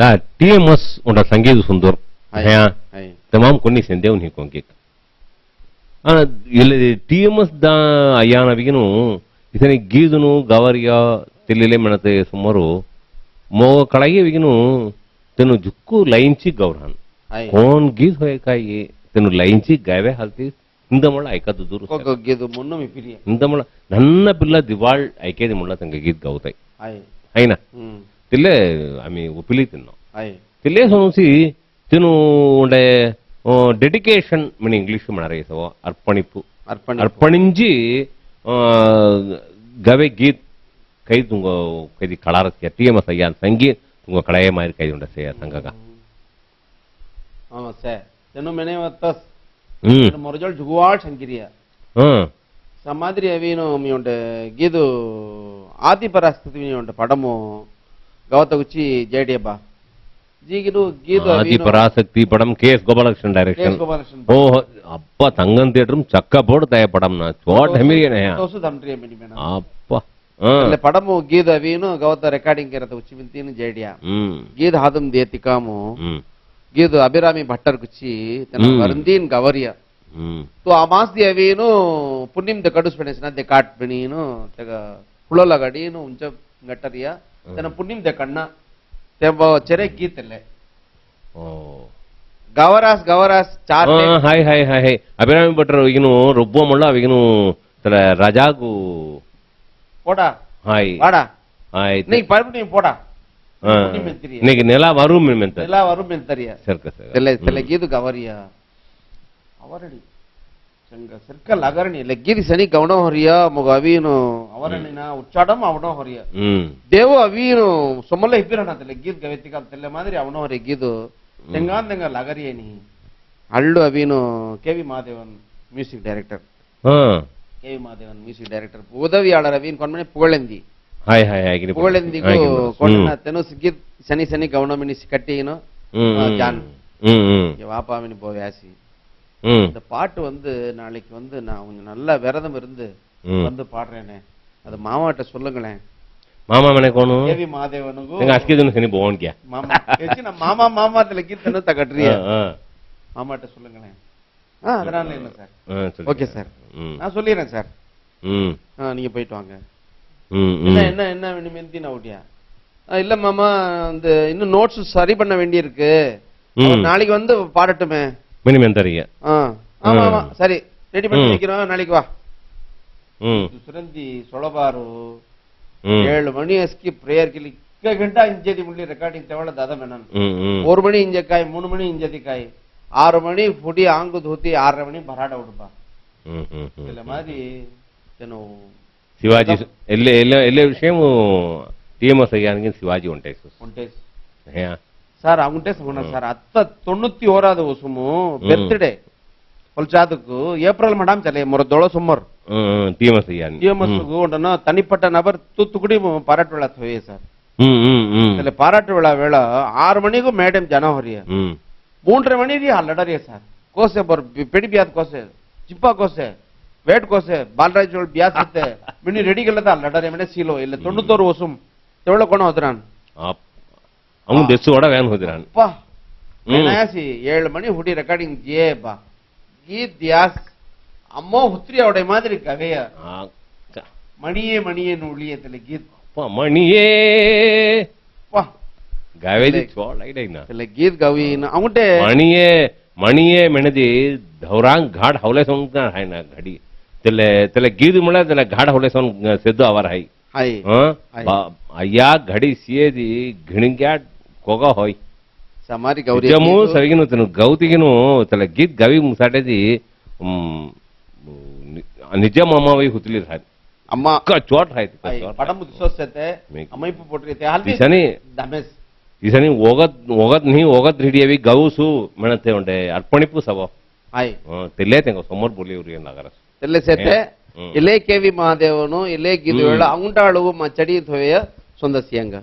TMS unta sangeet sundur tamam konni sendew ni kongek TMS da ayana biginu isani geedunu gavariya tillile menate sumaru mo kalage biginu tenu jukku lainchi gauran kon geed hoye kai tenu lainchi gave halti indamala aikadu duru geedu monnu mi piriya indamala nanna pilla diwal aikedi mulla tanga geed gautai aina tille ami upili tinno tille sonsi tenu unde dedication mini English manare so arpanipu arpaninji gave geet kai tungo kai kalaras ya TMS ayan sangeet tungo kalaye mair kai unda se sangaga se tenu mene watas morjol juguwal sankiriya samadri avino mi unde geedu adi parastiti mi unde padamu gavata guchi JDba జీగిను గీత ఆది Parashakti పడం KS Gopalakrishna direction ఓ అబ్బా Thangam theatre చక్క పోడతాయ పడం నా చోట హమిరియనయా తోసు దంట్రియ mini మేన అబ్బా అల్ల పడము గీత వీను గవత recording కేరత ఉచి వింతిని జేడియా గీత హాదం దేతికాము గీత అభిరామి భట్టర్ కుచి తన వరందీన్ గవరియా तो आमास दी अवीनु Punyam the कड़ुस पने सना दे काट बनीनु तग हुलो लगाडीनु उंच गट्टरिया तन पुण्यम द कन्ना तेबो चेरे गीतले ओ गवरास चार हाय हाय हाय अभिरामी भट्टर इगनु रुब्बो मुल्ला इगनु तల राजागु पोडा हाय वाडा हाय नहीं परमनी पोडा నీకు నెల వరు మెంతరియా తెల్ల గీదు గవరియా ಅವರಣಿ ಚಂಗ ಸರ್ಕಲ್ ಅಗರಣಿ ಲಗ್ಗಿರಿ ಸನಿ ಗವಣ ಹೊರಿಯ ಮಗ ಅವೀನು ಅವರಣಿನ ಉಚ್ಚಾಡಂ ಅವಣ ಹೊರಿಯ ದೇವು ಅವೀನು ಸೊಮ್ಮಲ್ಲ ಇಬ್ಬಿರಣ ಲಗ್ಗಿದ್ ಗವೆತ್ತಿಕ ತೆಲ್ಲ ಮಾದರಿ ಅವಣ ಹೊರಿ ಗೀದು ತೆಂಗಾಂದೆಂಗ ಲಗರಿಯೇನಿ ಅಳ್ಳು ಅವೀನು K V Mahadevan music director K V Mahadevan music director ಉದವಿಯಾಳರ ಅವೀನ್ ಕೊನ್ಮನೆ ಪುಗಳೆಂದಿ ಹಾಯ್ ಹಾಯ್ ಹಾಯ್ ಪುಗಳೆಂದಿಗೂ ಕೊನ್ನ ತೆನು ಸಿಗ್ಗಿದ್ ಸನಿ ಸನಿ ಗವಣ ಮಿನಿ ಕಟ್ಟಿನೋ ಜಾನ್ வாப்பாமினி போவாசி இந்த பாட்டு வந்து நாளைக்கு வந்து நான் கொஞ்சம் நல்லா விரதம் இருந்து வந்து பாடுறேனே அது மாமாட்ட சொல்லுங்களேன் மாமா மನೆ ಕೋನು ದೇವಿ ಮಾದೇವನಿಗೂ ನಿಂಗೆ ಅಸ್ಕಿದನು ಸನಿ ಬೋನ್ ಕ್ಯಾ மாமா ஏச்சி நான் மாமா தல கீர்த்தனை தகட்றியா மாமாட்ட சொல்லுங்களேன் அதனால என்ன சார் ஓகே சார் நான் சொல்லிறேன் சார் நீங்க போயிட்டு வாங்க என்ன என்ன வேணுமெந்தி நான் ஓடியா இல்ல மாமா அந்த இன்னும் நோட்ஸ் சரி பண்ண வேண்டி இருக்கு நாளைக்கு வந்து பாடட்டுமே மினிமம் தரீங்க ஆமா ஆமா சரி ரெடி பண்ணி வைக்கிறோம் நாளைக்கு வா ಸುರಂದಿ ಸೊಳಬಾರು 7 ಮಣಿ ಅಸ್ಕಿ ಪ್ರೇಯರ್ ಗೆ ಇಕ್ಕ ಗಂಟಾ ಇಂಜದಿ ಮುಳ್ಳಿ ರೆಕಾರ್ಡಿಂಗ್ ತಗೊಳ್ಳ ದಾದ ಮೇನನ್ 4 ಮಣಿ ಇಂಜಕಾಯಿ 3 ಮಣಿ ಇಂಜದಿ ಕಾಯಿ 6 ಮಣಿ ಫುಡಿ ಆಂಗು ಧೋತಿ 6 ಮಣಿ ಭರಾಡ ಉಡುಪ ಇಲ್ಲ ಮಾದಿ ಏನು శివాజీ ఎల్లే విషయం టీఎంఎస్ అయ్యానికి శివాజీ ఉంటాయి సార్ అవుంటే సార్ అత్త 91வது వసుము బర్త్డే பொல்சாதுக்கு ஏப்ரல் மடாம் ಚಲೆ ಮೊರದೊಳ ಸುಮ್ಮರ್ ಟಿಎಂಎಸ್ ಉಂಟನ ತನಿಪಟ್ಟ ನಬರ್ ತೂತುಕುಡಿ ಪಾರಾಟ ವಿಳಾ ಥೋಯೆ ಸರ್ ಚಲೆ ಪಾರಾಟ ವಿಳಾ ವೇಳ 6 ಮಣಿಗೂ ಮೇಡಮ್ ಜನ ಹೊರಿಯ 3 ಮಣಿಗೆ ಹಲ್ಲಡರಿಯ ಸರ್ ಕೋಸೆ ಬರ್ ಪೆಡಿ ಬಿಯಾದ ಕೋಸೆ ಚಿಪ್ಪಾ ಕೋಸೆ ವೇಟ್ ಕೋಸೆ ಬಾಲರಾಜ್ ಜೋಳ ಬಿಯಾಸ್ ಇತ್ತೆ ಮಿನಿ ರೆಡಿ ಗೆಲ್ಲದ ಹಲ್ಲಡರಿಯ ಮನೆ ಸೀಲೋ ಇಲ್ಲ 91 ವಸುಮ್ ತೆವಳ ಕೋಣ ಹೋದ್ರಾನ್ ಅವನು ದೆಸ್ಸು ಒಡ ವ್ಯಾನ್ ಹೋದ್ರಾನ್ ಅಪ್ಪ ಏನಾಸಿ 7 ಮಣಿ ಹುಡಿ ರೆಕಾರ್ಡಿಂಗ್ ಜೇ ಬಾ ಗೀತ್ ದ್ಯಾಸ್ ಅಮ್ಮೋ ಹುತ್ರಿ ಅವಡೆ ಮಾದರಿ ಕವೆಯ ಮಣಿಯೇ ಮಣಿಯೇ ನುಳಿಯತಲೆ ಗೀತ್ ಮಣಿಯೇ ಗಾವೇದಿ ಚೋಳ ಐಡೈನಾ ತಲೆ ಗೀತ್ ಗವಿನ ಅವುಂಟೆ ಮಣಿಯೇ ಮೆಣದಿ ಧೌರಾಂಗ್ ಘಾಟ್ ಹೌಲೆ ಸೊಂಗ ಹೈನ ಘಡಿ ತಲೆ ತಲೆ ಗೀದ್ ಮುಳ ತಲೆ ಘಾಟ್ ಹೌಲೆ ಸೊಂಗ ಸೆದ್ದು ಅವರ ಹೈ ಹೈ ಅಯ್ಯಾ ಘಡಿ ಸಿಯೇದಿ ಘಿಣಿಗ್ಯಾಟ್ ಕೊಗ ಹೋಯ್ ಸಮಾರಿ ಗೌರಿ ಜಮು ಸವಿಗಿನು ತನು ಗೌತಿಗಿನು ತಲೆ ಗೀತ್ ಗವಿ ಮುಸಾಟೆದಿ ನಿಜ ಮಾಮಾವೈ ಹುತಲಿ ಹಾಯ್ ಅಮ್ಮ ಚೋಟ್ ಹಾಯ್ತು ಪಡಮು ದಿಸೋಸತೆ ಅಮ್ಮೈಪು ಪೊಟ್ರಿತೆ ಹಾಲ್ದಿ ಇಸನಿ ದಮೆಸ್ ಇಸನಿ ಓಗತ್ ಹಿಡಿಯವಿ ಗೌಸು ಮೆಣತೆ ಉಂಡೆ ಅರ್ಪಣಿಪು ಸವ ಹಾಯ್ ತೆಲ್ಲೆ ತೆಂಗ ಸೊಮ್ಮರ್ ಬೋಲಿ ಉರಿ ನಗರ ತೆಲ್ಲೆ ಸೆತೆ ಇಲೆ ಕೆವಿ ಮಹಾದೇವನು ಇಲೆ ಗಿದುವೇಳ ಅವುಂಟಾಳು ಮ ಚಡಿ ಥೋಯ ಸೊಂದಸಿಯಂಗ